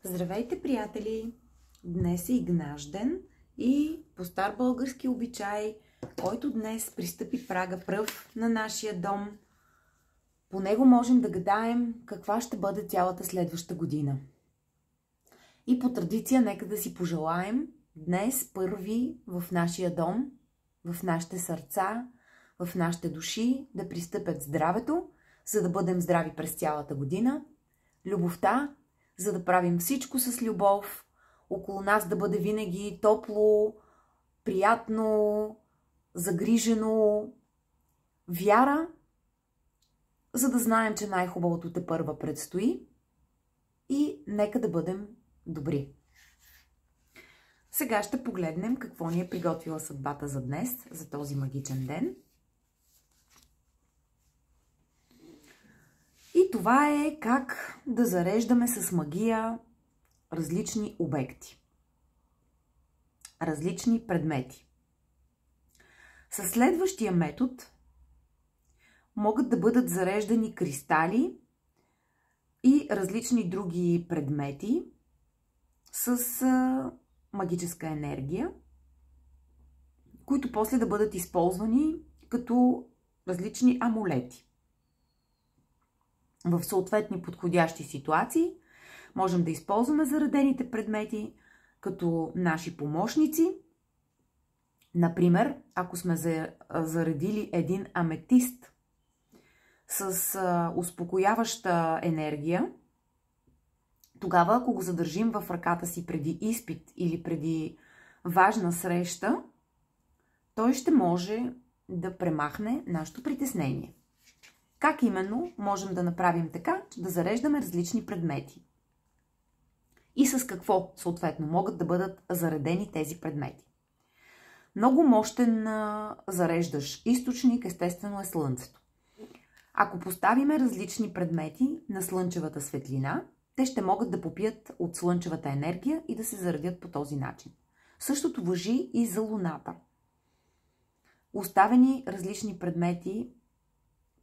Здравейте, приятели! Днес е Игнаш ден и по стар български обичай, който днес пристъпи прага пръв на нашия дом, по него можем да гадаем каква ще бъде цялата следваща година. И по традиция нека да си пожелаем днес първи в нашия дом, в нашите сърца, в нашите души да пристъпят здравето, за да бъдем здрави през цялата година, любовта, за да правим всичко с любов, около нас да бъде винаги топло, приятно, загрижено, вяра, за да знаем, че най-хубавото тепърва предстои и нека да бъдем добри. Сега ще погледнем какво ни е приготвила съдбата за днес, за този магичен ден. И това е как да зареждаме с магия различни обекти, различни предмети. Със следващия метод могат да бъдат зареждани кристали и различни други предмети с магическа енергия, които после да бъдат използвани като различни амулети. В съответни подходящи ситуации можем да използваме заредените предмети като наши помощници. Например, ако сме заредили един аметист с успокояваща енергия, тогава, ако го задържим в ръката си преди изпит или преди важна среща, той ще може да премахне нашето притеснение. Как именно можем да направим така, че да зареждаме различни предмети? И с какво, съответно, могат да бъдат заредени тези предмети? Много мощен зареждащ източник, естествено, е Слънцето. Ако поставиме различни предмети на слънчевата светлина, те ще могат да попият от слънчевата енергия и да се заредят по този начин. Същото важи и за Луната. Оставени различни предмети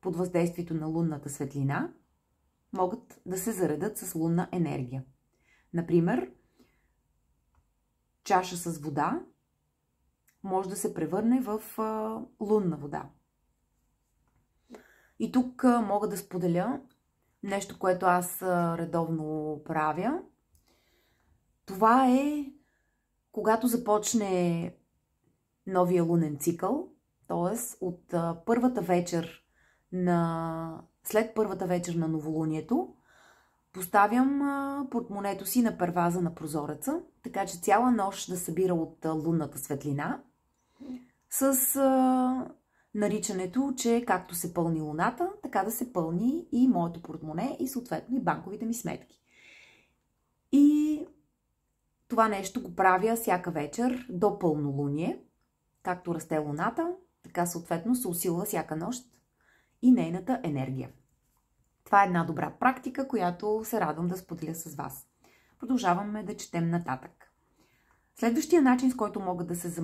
под въздействието на лунната светлина могат да се заредят с лунна енергия. Например, чаша с вода може да се превърне в лунна вода. И тук мога да споделя нещо, което аз редовно правя. Това е когато започне новия лунен цикъл, т.е. от първата вечер след първата вечер на новолунието, поставям портмонето си на перваза на прозореца, така че цяла нощ да събира от лунната светлина, с наричането, че както се пълни луната, така да се пълни и моето портмоне и съответно и банковите ми сметки. И това нещо го правя всяка вечер до пълнолуние. Както расте луната, така съответно се усилва всяка нощ и нейната енергия. Това е една добра практика, която се радвам да споделя с вас. Продължаваме да четем нататък. Следващия начин, с който могат да се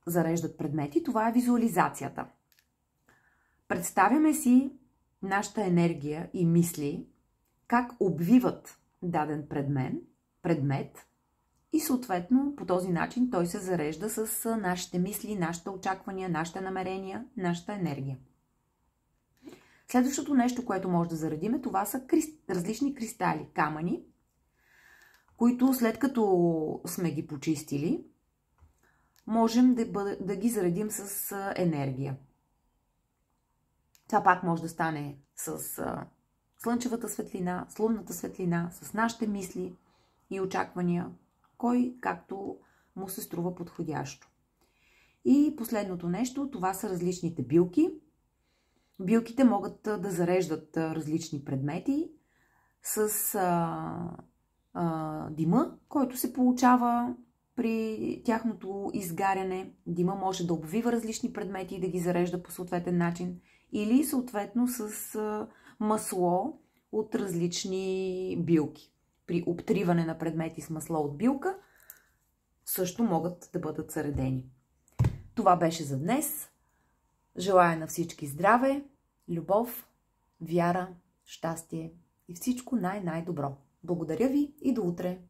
зареждат предмети, това е визуализацията. Представяме си нашата енергия и мисли как обвиват даден предмет и съответно по този начин той се зарежда с нашите мисли, нашите очаквания, нашите намерения, нашата енергия. Следващото нещо, което може да заредиме, това са различни кристали, камъни, които след като сме ги почистили, можем да ги заредим с енергия. Това пак може да стане с слънчевата светлина, с лунната светлина, с нашите мисли и очаквания, кой както му се струва подходящо. И последното нещо, това са различните билки. Билките могат да зареждат различни предмети с дима, който се получава при тяхното изгаряне. Дима може да обвива различни предмети и да ги зарежда по съответен начин. Или съответно с масло от различни билки. При обтриване на предмети с масло от билка също могат да бъдат заредени. Това беше за днес. Желая на всички здраве, любов, вяра, щастие и всичко най-най-добро. Благодаря ви и до утре!